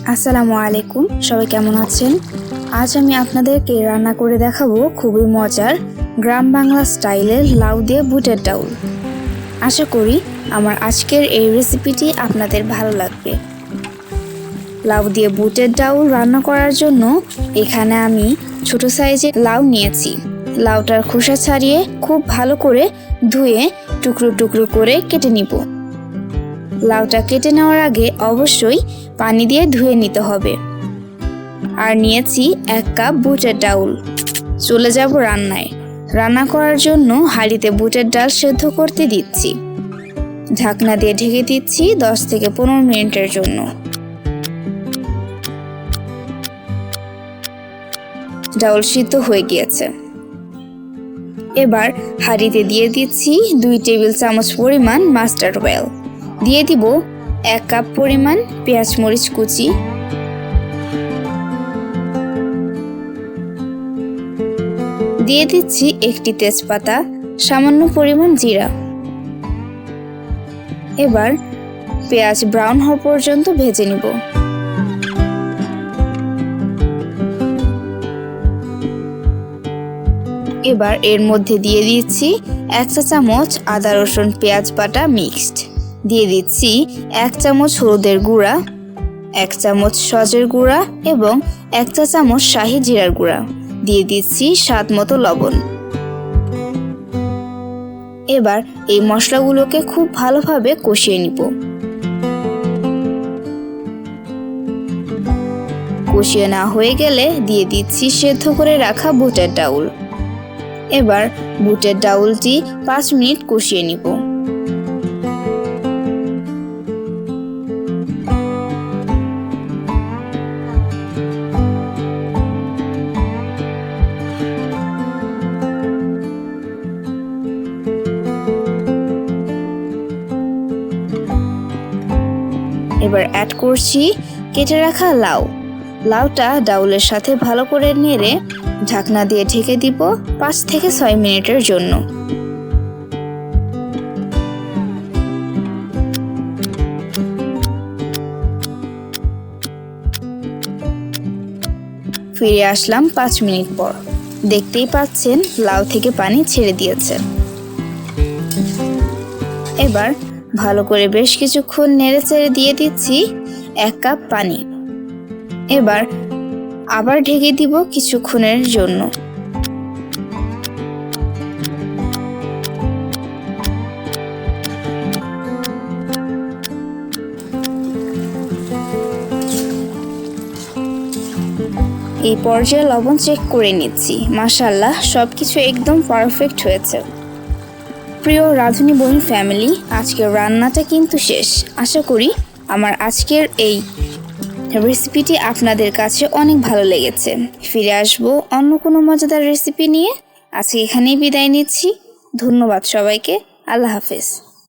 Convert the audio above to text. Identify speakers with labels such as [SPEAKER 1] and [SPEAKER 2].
[SPEAKER 1] আসসালামু আলাইকুম, সবাই কেমন আছেন? আজ আমি আপনাদেরকে রান্না করে দেখাবো খুবই মজার গ্রাম বাংলা স্টাইলের লাউ দিয়ে বুটের ডাউল। আশা করি আমার আজকের এই রেসিপিটি আপনাদের ভালো লাগবে। লাউ দিয়ে বুটের ডাউল রান্না করার জন্য এখানে আমি ছোট সাইজের লাউ নিয়েছি। লাউটার খোসা ছাড়িয়ে খুব ভালো করে ধুয়ে টুকরো টুকরো করে কেটে নিব। লাউটা কেটে নেওয়ার আগে অবশ্যই পানি দিয়ে ধুয়ে নিতে হবে। আর নিয়েছি 1 কাপ বুটের ডাউল। চলে যাব রান্নায়। রান্না করার জন্য হাঁড়িতে বুটের ডাল সেদ্ধ করতে দিচ্ছি। ঢাকনা দিয়ে ঢেকে দিচ্ছি 10 থেকে 15 মিনিটের জন্য। ডাউল সিদ্ধ হয়ে গিয়েছে। এবার হাঁড়িতে দিয়ে দিচ্ছি 2 টেবিল চামচ পরিমাণ মাস্টার্ড অয়েল। দিয়ে দিব 1 কাপ পরিমাণ পেঁয়াজ মরিচ কুচি, দিয়ে দিচ্ছি 1টি তেজপাতা, সামান্য পরিমাণ জিরা। এবার পেঁয়াজ ব্রাউন হওয়া পর্যন্ত ভেজে নিব। এবার এর মধ্যে দিয়ে দিচ্ছি 1 চা চামচ আদা রসুন পেঁয়াজ বাটা মিক্সড। দিয়ে দিচ্ছি 1 চামচ হলুদের গুঁড়া, 1 চামচ সজের গুঁড়া এবং 1 চা চামচ শাহি জিরার গুঁড়া। দিয়ে দিচ্ছি স্বাদ মতো লবণ। এবার এই মশলাগুলোকে খুব ভালোভাবে কষিয়ে নিব। কষিয়ে না হয়ে গেলে দিয়ে দিচ্ছি সেদ্ধ করে রাখা বুটের ডাউল। এবার বুটের ডাউলটি 5 মিনিট কষিয়ে নিব। এবার অ্যাড করছি কেটে রাখা লাউ। লাউটা ডাউলের সাথে ভালো করে নেড়ে ঢাকনা দিয়ে ঢেকে দিব 5 থেকে 6 মিনিটের জন্য। ফিরে আসলাম 5 মিনিট পর। দেখতেই পাচ্ছেন লাউ থেকে পানি ছেড়ে দিয়েছে। এবার ভালো করে বেশ কিছুক্ষণ নেড়ে চেড়ে দিয়ে দিচ্ছি 1 কাপ পানি। এবার আবার ঢেকে দিব কিছুক্ষণের জন্য। এই পর্যায়ে লবণ চেক করে নিচ্ছি। মাশাআল্লাহ, সবকিছু একদম পারফেক্ট হয়েছে। প্রিয় রাঁধুনি বোন ফ্যামিলি, আজকের রান্নাটা কিন্তু শেষ। আশা করি আমার আজকের এই রেসিপিটি আপনাদের কাছে অনেক ভালো লেগেছে। ফিরে আসবো অন্য কোনো মজাদার রেসিপি নিয়ে। আজকে এখানেই বিদায় নিচ্ছি। ধন্যবাদ সবাইকে। আল্লাহ হাফেজ।